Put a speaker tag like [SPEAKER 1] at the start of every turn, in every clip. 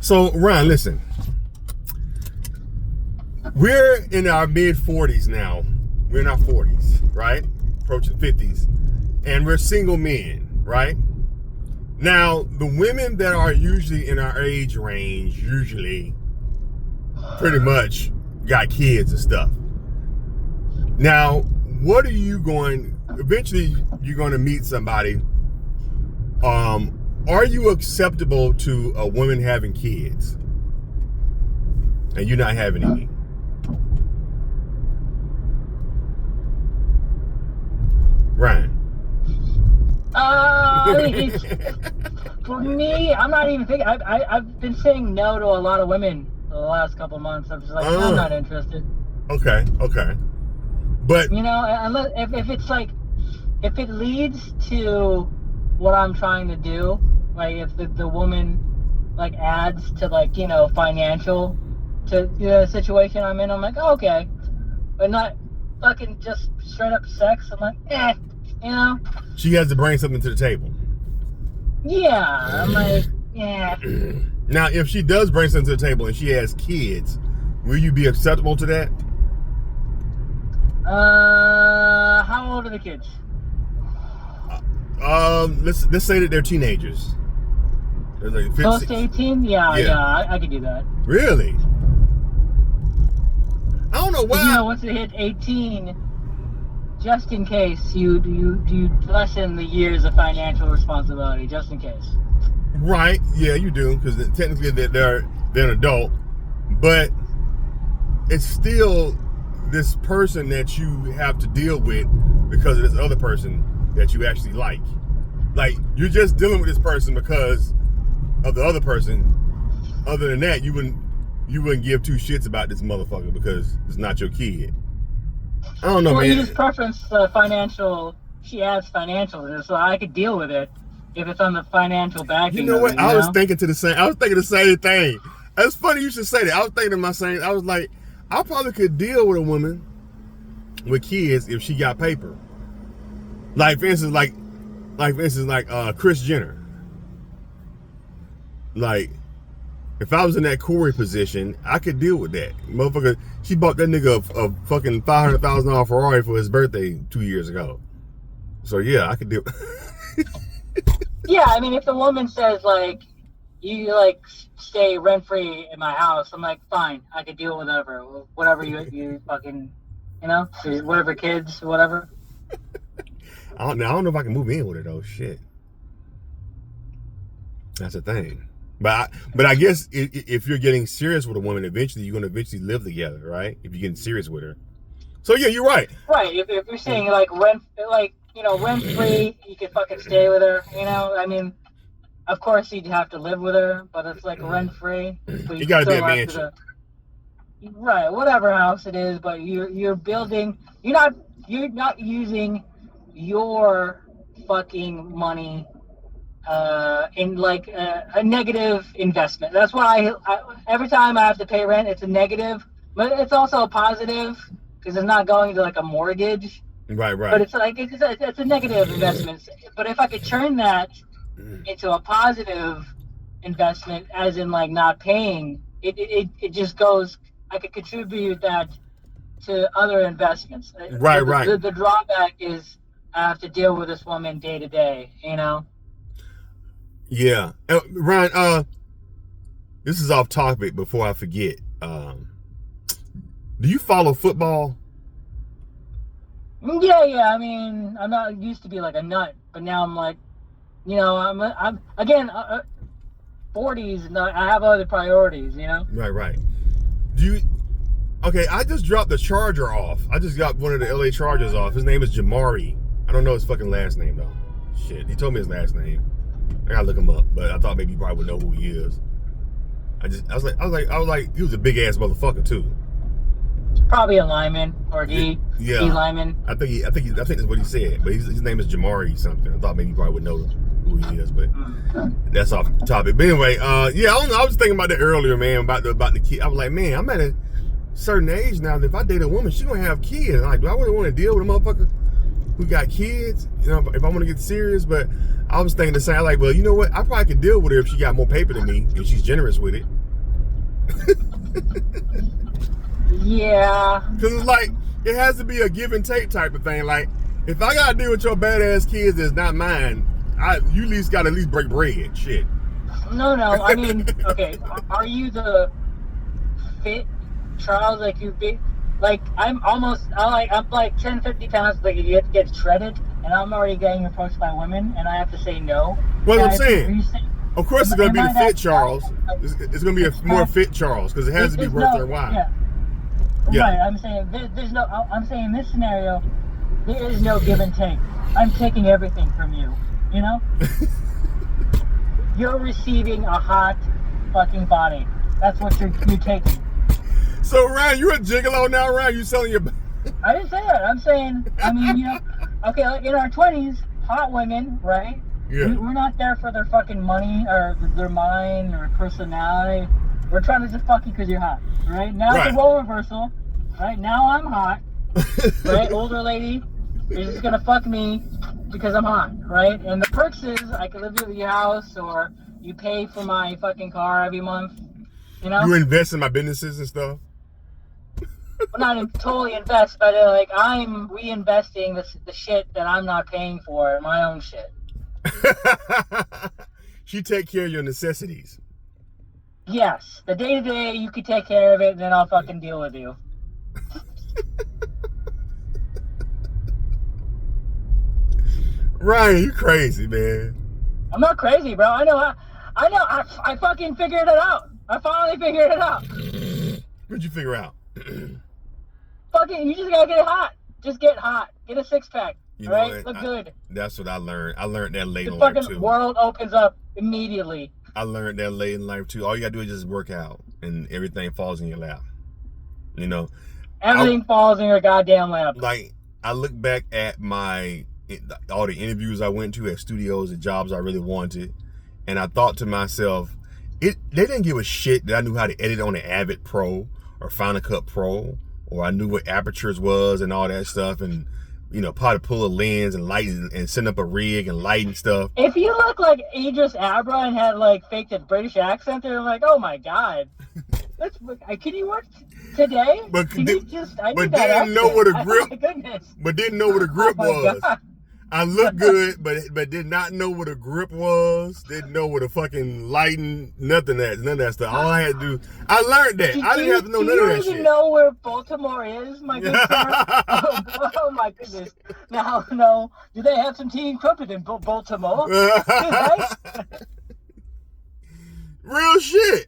[SPEAKER 1] So, Ryan, listen. We're in our mid-40s now. We're in our 40s, right? Approaching 50s. And we're single men, right? Now, the women that are usually in our age range, usually pretty much got kids and stuff. Now, what are you going... Eventually, you're going to meet somebody. Are you acceptable to a woman having kids and you not having any? Ryan.
[SPEAKER 2] For me, I'm not even thinking. I've been saying no to a lot of women the last couple months. I'm just like, I'm not interested.
[SPEAKER 1] Okay. But
[SPEAKER 2] unless if it's like, if it leads to what I'm trying to do, like if the woman like adds to like financial to the situation I'm in, I'm like, oh, okay, but not fucking just straight up sex. I'm like,
[SPEAKER 1] she has to bring something to the table.
[SPEAKER 2] Yeah, I'm like, yeah.
[SPEAKER 1] Now, if she does bring something to the table and she has kids, will you be acceptable to that?
[SPEAKER 2] How old are the kids?
[SPEAKER 1] Let's say that they're teenagers. They're like 15,
[SPEAKER 2] close to 18? Yeah, I could do that.
[SPEAKER 1] Really? I don't know why.
[SPEAKER 2] Once they hit 18, just in case, you lessen the years of financial responsibility, just in case.
[SPEAKER 1] Right? Yeah, you do, because technically they're an adult, but it's still this person that you have to deal with because of this other person that you actually like. Like, you're just dealing with this person because of the other person. Other than that, you wouldn't give two shits about this motherfucker because it's not your kid. I don't know, man.
[SPEAKER 2] You just preference financial. She adds financial, so I could deal with it if it's on the financial backing.
[SPEAKER 1] You know what? I was thinking the same thing. It's funny you should say that. I was thinking I was like, I probably could deal with a woman with kids if she got paper. Like for instance, Kris Jenner. Like, if I was in that Corey position, I could deal with that. Motherfucker, she bought that nigga a fucking $500,000 Ferrari for his birthday 2 years ago. So yeah, I could deal.
[SPEAKER 2] Yeah, I mean, if the woman says like, you like stay rent free in my house, I'm like, fine, I could deal with whatever you fucking, whatever kids, whatever.
[SPEAKER 1] I don't know if I can move in with her though. Shit, that's the thing. But I guess if you're getting serious with a woman, eventually you're gonna live together, right? If you're getting serious with her. So yeah, you're right.
[SPEAKER 2] Right. If you're saying like rent free, you can fucking stay with her. I mean, of course you'd have to live with her, but it's like rent free.
[SPEAKER 1] You gotta be a mansion.
[SPEAKER 2] Right. Whatever house it is, but you're building. You're not using your fucking money in like a negative investment. That's why I every time I have to pay rent, it's a negative, but it's also a positive because it's not going to like a mortgage.
[SPEAKER 1] Right.
[SPEAKER 2] But it's like it's a negative investment. But if I could turn that into a positive investment, as in like not paying, it just goes. I could contribute that to other investments.
[SPEAKER 1] Right.
[SPEAKER 2] The drawback is I have to deal with this woman day to day.
[SPEAKER 1] Yeah, Ryan. This is off topic. Before I forget, do you follow football?
[SPEAKER 2] Yeah. I mean, I'm not used to be like a nut, but now I'm like, I'm again, 40s. I have other priorities.
[SPEAKER 1] Right. Do you? Okay, I just dropped the Charger off. I just got one of the LA Chargers off. His name is Jamari. I don't know his fucking last name though. Shit, he told me his last name. I gotta look him up, but I thought maybe you probably would know who he is. I was like, he was a big ass motherfucker too.
[SPEAKER 2] Probably a lineman or D lineman.
[SPEAKER 1] I think that's what he said. But his name is Jamari something. I thought maybe you probably would know who he is, but that's off topic. But anyway, yeah, I don't know. I was thinking about that earlier, man. About the kid. I was like, man, I'm at a certain age now that if I date a woman, she's gonna have kids. Like, do I really want to deal with a motherfucker who got kids, you know, if I want to get serious. But I was thinking the same, like, well, you know what? I probably could deal with her if she got more paper than me and she's generous with it.
[SPEAKER 2] Yeah.
[SPEAKER 1] Because it's like, it has to be a give and take type of thing. Like, if I got to deal with your badass kids that's not mine, you at least got to at least break bread. Shit.
[SPEAKER 2] No, I mean, okay, are you the fit Charles? Like, you big, like, I'm like 10, 50 pounds, like, you get shredded, and I'm already getting approached by women, and I have to say no.
[SPEAKER 1] What I'm saying. Of course, it's going to be the fit Charles. It's going to be a more fit Charles, because it has to be worth their while.
[SPEAKER 2] Yeah. Right, I'm saying, I'm saying in this scenario, there is no give and take. I'm taking everything from you, you know? You're receiving a hot fucking body. That's what you're taking.
[SPEAKER 1] So, Ryan, you're a gigolo now, Ryan? You selling your...
[SPEAKER 2] I didn't say that. I'm saying, I mean, you know, okay, like in our 20s, hot women, right?
[SPEAKER 1] Yeah.
[SPEAKER 2] We're not there for their fucking money or their mind or personality. We're trying to just fuck you because you're hot, right? Now it's a role reversal, right? Now I'm hot, right? Older lady is just gonna fuck me because I'm hot, right? And the perks is I can live at your house, or you pay for my fucking car every month, you know?
[SPEAKER 1] You invest in my businesses and stuff?
[SPEAKER 2] Well, not totally invest, but like I'm reinvesting the shit that I'm not paying for, my own shit.
[SPEAKER 1] She take care of your necessities.
[SPEAKER 2] Yes, the day-to-day you can take care of it, and then I'll fucking deal with you.
[SPEAKER 1] Ryan, you crazy, man.
[SPEAKER 2] I'm not crazy, bro. I fucking figured it out. I finally figured it out.
[SPEAKER 1] What'd you figure out?
[SPEAKER 2] Fucking, you just gotta get hot. Just get hot. Get a six-pack. Right? Look good.
[SPEAKER 1] That's what I learned. I learned that late in
[SPEAKER 2] life, too.
[SPEAKER 1] The
[SPEAKER 2] fucking world opens up immediately.
[SPEAKER 1] I learned that late in life, too. All you gotta do is just work out, and everything falls in your lap. You know?
[SPEAKER 2] Everything falls in your goddamn lap.
[SPEAKER 1] Like, I look back at all the interviews I went to at studios, the jobs I really wanted, and I thought to myself, they didn't give a shit that I knew how to edit on the Avid Pro or Final Cut Pro, or I knew what apertures was and all that stuff, and you know, how to pull a lens and light and set up a rig and light and stuff.
[SPEAKER 2] If you look like Idris Abra and had like faked a British accent, they're like, oh my god, can you work today?
[SPEAKER 1] But
[SPEAKER 2] didn't
[SPEAKER 1] know what a grip.
[SPEAKER 2] Oh my goodness.
[SPEAKER 1] But didn't know what a grip was. God. I looked good, but did not know what a grip was. Didn't know what a fucking lighting, none of that stuff. All I had to do, I learned that. I didn't have to know none of that shit.
[SPEAKER 2] Do you even know where Baltimore is, my good sir? Oh my goodness. Now, no. Do they have some tea and crumpet in Baltimore?
[SPEAKER 1] Real shit.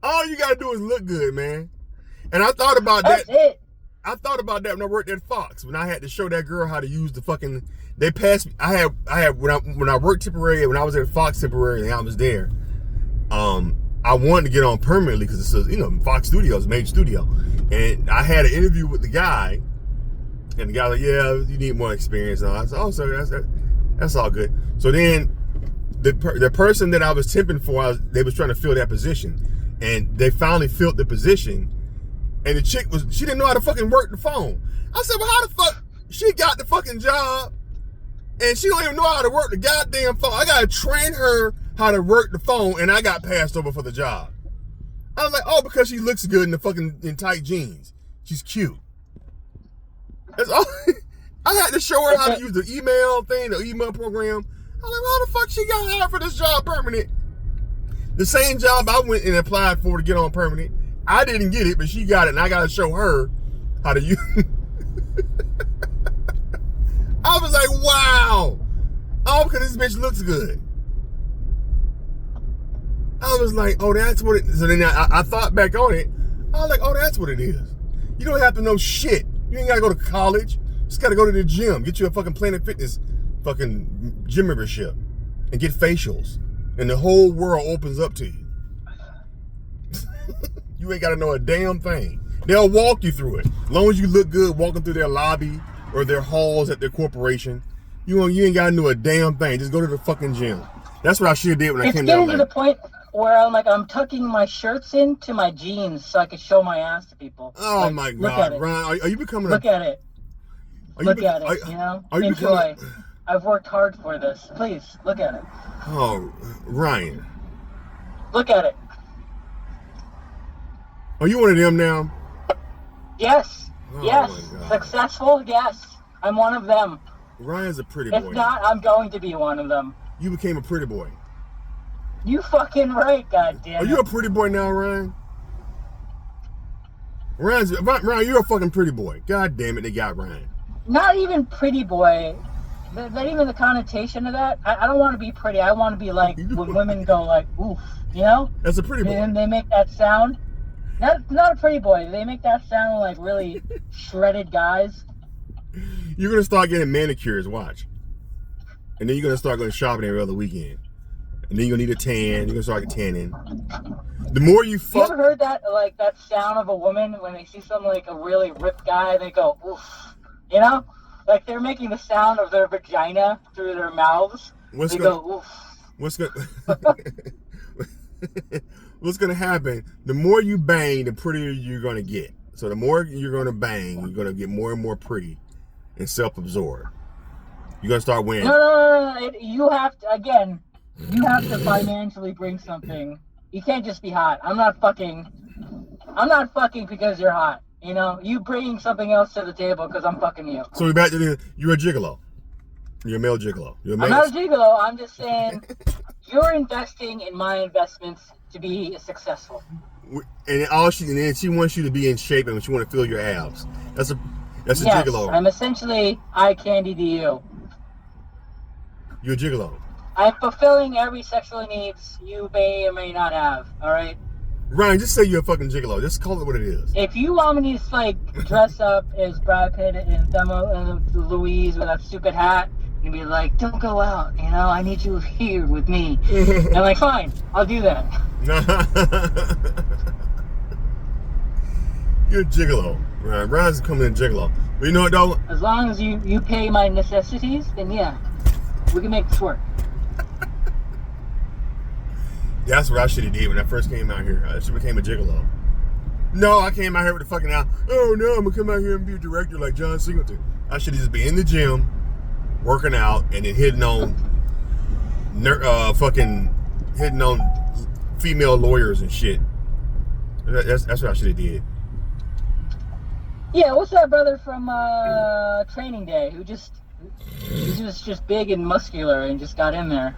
[SPEAKER 1] All you gotta do is look good, man. And I thought about that.
[SPEAKER 2] That's it.
[SPEAKER 1] I thought about that when I worked at Fox, when I had to show that girl how to use the fucking. They passed me. I had when I worked temporary, when I was at Fox temporary and I was there. I wanted to get on permanently because it's Fox Studios, major studio, and I had an interview with the guy, and the guy was like, yeah, you need more experience. And I said, oh, so that's all good. So then the person that I was temping for, they was trying to fill that position, and they finally filled the position. And the chick she didn't know how to fucking work the phone. I said, well, how the fuck she got the fucking job and she don't even know how to work the goddamn phone? I gotta train her how to work the phone, and I got passed over for the job. I was like, oh, because she looks good in tight jeans. She's cute. That's all. I had to show her how to use the email thing, the email program. I was like, well, how the fuck she got hired for this job permanent? The same job I went and applied for to get on permanent. I didn't get it, but she got it, and I got to show her how to use it. I was like, wow. Oh, because this bitch looks good. I was like, oh, that's what it is. So then I thought back on it. I was like, oh, that's what it is. You don't have to know shit. You ain't got to go to college. You just got to go to the gym. Get you a fucking Planet Fitness fucking gym membership and get facials. And the whole world opens up to you. You ain't got to know a damn thing. They'll walk you through it. As long as you look good walking through their lobby or their halls at their corporation, you ain't got to know a damn thing. Just go to the fucking gym. That's what I should have did when I came down.
[SPEAKER 2] It's getting to the point where I'm tucking my shirts into my jeans so I can show my ass to people.
[SPEAKER 1] Oh, like, my God, Ryan, are you becoming?
[SPEAKER 2] Look at it. Look at it, you know?
[SPEAKER 1] Are you
[SPEAKER 2] Enjoy.
[SPEAKER 1] becoming,
[SPEAKER 2] I've worked hard for this. Please, look at it.
[SPEAKER 1] oh, Ryan,
[SPEAKER 2] Look at it.
[SPEAKER 1] are you one of them now?
[SPEAKER 2] Yes.
[SPEAKER 1] Oh
[SPEAKER 2] Yes.
[SPEAKER 1] my God.
[SPEAKER 2] Successful? Yes. I'm one of them.
[SPEAKER 1] Ryan's a pretty
[SPEAKER 2] If
[SPEAKER 1] boy
[SPEAKER 2] not,
[SPEAKER 1] now.
[SPEAKER 2] I'm going to be one of them.
[SPEAKER 1] You became a pretty boy.
[SPEAKER 2] You fucking right,
[SPEAKER 1] Are
[SPEAKER 2] goddammit.
[SPEAKER 1] you a pretty boy now, Ryan? Ryan, you're a fucking pretty boy. God damn it, they got Ryan.
[SPEAKER 2] Not even pretty boy. Not even the connotation of that. I don't want to be pretty. I want to be like when women go like, oof, you know?
[SPEAKER 1] That's a pretty boy.
[SPEAKER 2] And they make that sound. Not a pretty boy. They make that sound like really shredded guys.
[SPEAKER 1] You're gonna start getting manicures, watch. And then you're gonna start going shopping every other weekend. And then you're gonna need a tan. You're gonna start tanning. The more you
[SPEAKER 2] You
[SPEAKER 1] fuck,
[SPEAKER 2] ever heard that like that sound of a woman when they see some like a really ripped guy? They go oof, you know, like they're making the sound of their vagina through their mouths.
[SPEAKER 1] what's
[SPEAKER 2] They
[SPEAKER 1] gonna
[SPEAKER 2] go oof.
[SPEAKER 1] what's gonna what's gonna happen? The more you bang, the prettier you're gonna get. So the more you're gonna bang, you're gonna get more and more pretty and self-absorbed. You're gonna start winning.
[SPEAKER 2] No. You have to again. You have to financially bring something. You can't just be hot. I'm not fucking because you're hot. You know, you bringing something else to the table because I'm fucking you.
[SPEAKER 1] So we're back to you're a gigolo. You're a male gigolo. You're a male.
[SPEAKER 2] I'm not a gigolo. I'm just saying you're investing in my investments to be successful.
[SPEAKER 1] And then she wants you to be in shape and she want to feel your abs. That's a
[SPEAKER 2] Yes,
[SPEAKER 1] gigolo.
[SPEAKER 2] I'm essentially eye candy to you.
[SPEAKER 1] You're a gigolo.
[SPEAKER 2] I'm fulfilling every sexual needs you may or may not have. All right.
[SPEAKER 1] Ryan, just say you're a fucking gigolo. Just call it what it is.
[SPEAKER 2] If you want me to like dress up as Brad Pitt and Thelma and Louise with that stupid hat and be like, "Don't go out, you know, I need you here with me," and I'm like, fine, I'll do that.
[SPEAKER 1] You're a gigolo. Ryan's becoming a gigolo. But you know what though?
[SPEAKER 2] As long as you pay my necessities, then yeah, we can make this work.
[SPEAKER 1] That's what I should have did when I first came out here. I should have became a gigolo. No, I came out here with the fucking out. Oh no, I'm gonna come out here and be a director like John Singleton. I should just be in the gym, working out, and then hitting on female lawyers and shit. That's what I should have did.
[SPEAKER 2] Yeah, what's that brother from Training Day who just he was just big and muscular and just got in there?